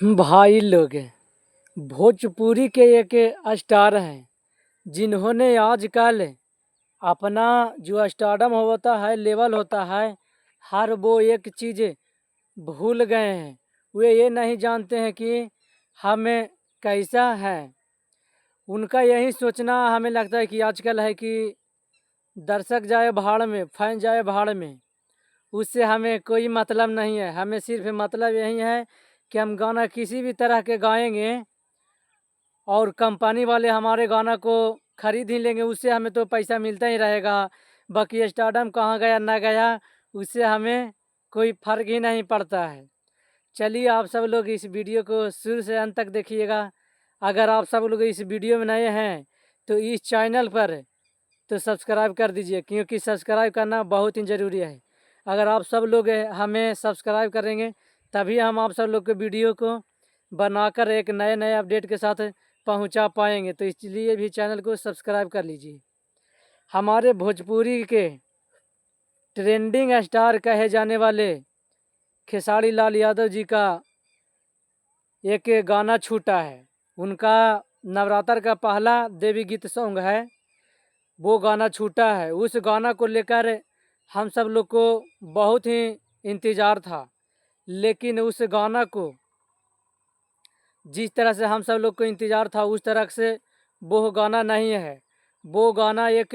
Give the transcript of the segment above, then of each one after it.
भाई लोग, भोजपुरी के एक स्टार हैं जिन्होंने आजकल अपना जो स्टारडम होता है, लेवल होता है, हर वो एक चीज़ भूल गए हैं। वे ये नहीं जानते हैं कि हमें कैसा है। उनका यही सोचना हमें लगता है कि आजकल है कि दर्शक जाए भाड़ में, फैन जाए भाड़ में, उससे हमें कोई मतलब नहीं है। हमें सिर्फ मतलब यही है कि हम गाना किसी भी तरह के गाएंगे और कंपनी वाले हमारे गाना को खरीद ही लेंगे, उससे हमें तो पैसा मिलता ही रहेगा। बाकी स्टारडम कहाँ गया ना गया, उससे हमें कोई फ़र्क ही नहीं पड़ता है। चलिए, आप सब लोग इस वीडियो को शुरू से अंत तक देखिएगा। अगर आप सब लोग इस वीडियो में नए हैं तो इस चैनल पर तो सब्सक्राइब कर दीजिए, क्योंकि सब्सक्राइब करना बहुत ही ज़रूरी है। अगर आप सब लोग हमें सब्सक्राइब करेंगे तभी हम आप सब लोग के वीडियो को बनाकर एक नए नए अपडेट के साथ पहुंचा पाएंगे। तो इसलिए भी चैनल को सब्सक्राइब कर लीजिए। हमारे भोजपुरी के ट्रेंडिंग स्टार कहे जाने वाले खेसारी लाल यादव जी का एक गाना छूटा है। उनका नवरात्र का पहला देवी गीत सॉन्ग है, वो गाना छूटा है। उस गाना को लेकर हम सब लोग को बहुत ही इंतज़ार था, लेकिन उस गाना को जिस तरह से हम सब लोग को इंतज़ार था उस तरह से वो गाना नहीं है। वो गाना एक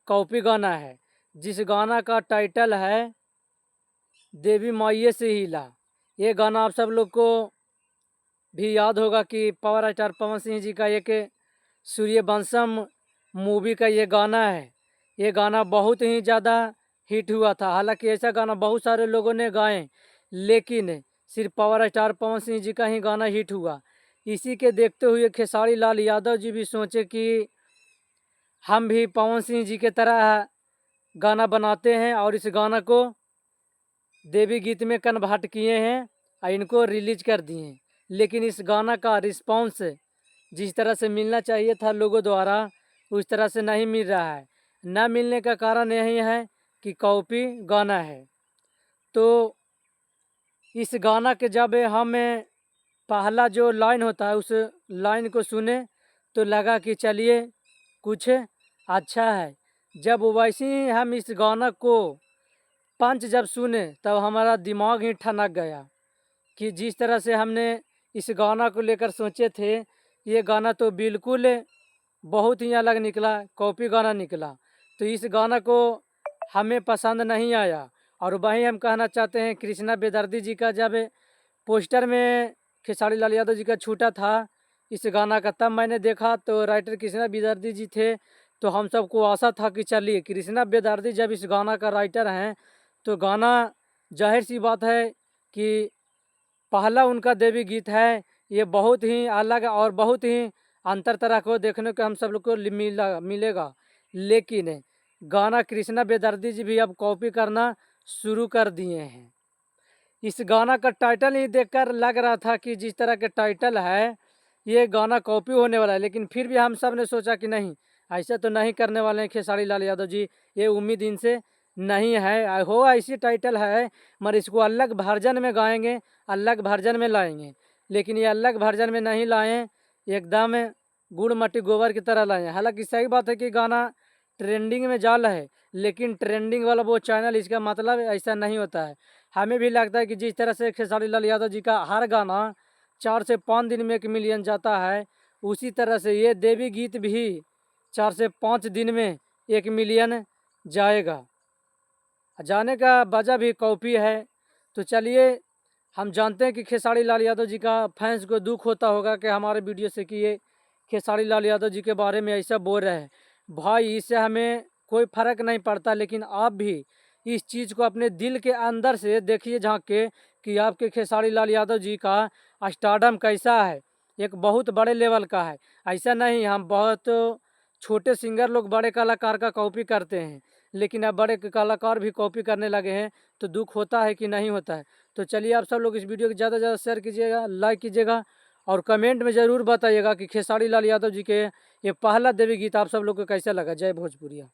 कॉपी गाना है, जिस गाना का टाइटल है देवी माइये से हिला। ये गाना आप सब लोग को भी याद होगा कि पावर स्टार पवन सिंह जी का एक सूर्यवंशम मूवी का ये गाना है। ये गाना बहुत ही ज़्यादा हिट हुआ था। हालांकि ऐसा गाना बहुत सारे लोगों ने गाए, लेकिन सिर्फ पावर स्टार पवन सिंह जी का ही गाना हिट हुआ। इसी के देखते हुए खेसारी लाल यादव जी भी सोचे कि हम भी पवन सिंह जी के तरह गाना बनाते हैं और इस गाना को देवी गीत में कन्वर्ट किए हैं और इनको रिलीज कर दिए हैं। लेकिन इस गाना का रिस्पांस जिस तरह से मिलना चाहिए था लोगों द्वारा, उस तरह से नहीं मिल रहा है। न मिलने का कारण यही है कि कॉपी गाना है। तो इस गाना के जब हम पहला जो लाइन होता है उस लाइन को सुने तो लगा कि चलिए कुछ अच्छा है। जब वैसे ही हम इस गाना को पंच जब सुने तब हमारा दिमाग ही ठनक गया कि जिस तरह से हमने इस गाना को लेकर सोचे थे, ये गाना तो बिल्कुल बहुत ही अलग निकला, कॉपी गाना निकला। तो इस गाना को हमें पसंद नहीं आया। और वहीं हम कहना चाहते हैं, कृष्णा बेदर्दी जी का जब पोस्टर में खेसारी लाल यादव जी का छूटा था इस गाना का, तब मैंने देखा तो राइटर कृष्णा बेदर्दी जी थे। तो हम सबको आशा था कि चलिए, कृष्णा बेदर्दी जब इस गाना का राइटर हैं तो गाना जाहिर सी बात है कि पहला उनका देवी गीत है, ये बहुत ही अलग और बहुत ही अंतर तरह को देखने को हम सब लोग को मिलेगा। लेकिन गाना कृष्णा बेदर्दी जी भी अब कॉपी करना शुरू कर दिए हैं। इस गाना का टाइटल ही देखकर लग रहा था कि जिस तरह के टाइटल है ये गाना कॉपी होने वाला है, लेकिन फिर भी हम सब ने सोचा कि नहीं, ऐसा तो नहीं करने वाले हैं खेसारी लाल यादव जी, ये उम्मीद इनसे नहीं है। हो ऐसी टाइटल है मगर इसको अलग वर्जन में गाएंगे, अलग वर्जन में लाएंगे। लेकिन ये अलग वर्जन में नहीं लाएँ, एकदम गुड़ मट्टी गोबर की तरह लाए। हालांकि सही बात है कि गाना ट्रेंडिंग में जा रहा है, लेकिन ट्रेंडिंग वाला वो चैनल, इसका मतलब ऐसा नहीं होता है। हमें भी लगता है कि जिस तरह से खेसारी लाल यादव जी का हर गाना 4 से 5 दिन में 1 मिलियन जाता है, उसी तरह से ये देवी गीत भी 4 से 5 दिन में 1 मिलियन जाएगा। जाने का वजह भी कॉपी है। तो चलिए, हम जानते हैं कि खेसारी लाल यादव जी का फैंस को दुख होता होगा कि हमारे वीडियो से कि ये खेसारी लाल यादव जी के बारे में ऐसा बोल रहे हैं। भाई, इससे हमें कोई फ़र्क नहीं पड़ता, लेकिन आप भी इस चीज़ को अपने दिल के अंदर से देखिए, झाँक के, कि आपके खेसारी लाल यादव जी का स्टारडम कैसा है। एक बहुत बड़े लेवल का है। ऐसा नहीं हम बहुत छोटे सिंगर लोग बड़े कलाकार का कॉपी करते हैं, लेकिन अब बड़े कलाकार भी कॉपी करने लगे हैं। तो दुख होता है कि नहीं होता है। तो चलिए, आप सब लोग इस वीडियो को ज़्यादा से ज़्यादा शेयर कीजिएगा, लाइक कीजिएगा और कमेंट में ज़रूर बताइएगा कि खेसारी लाल यादव जी के ये पहला देवी गीत आप सब लोग को कैसा लगा। जय भोजपुरिया।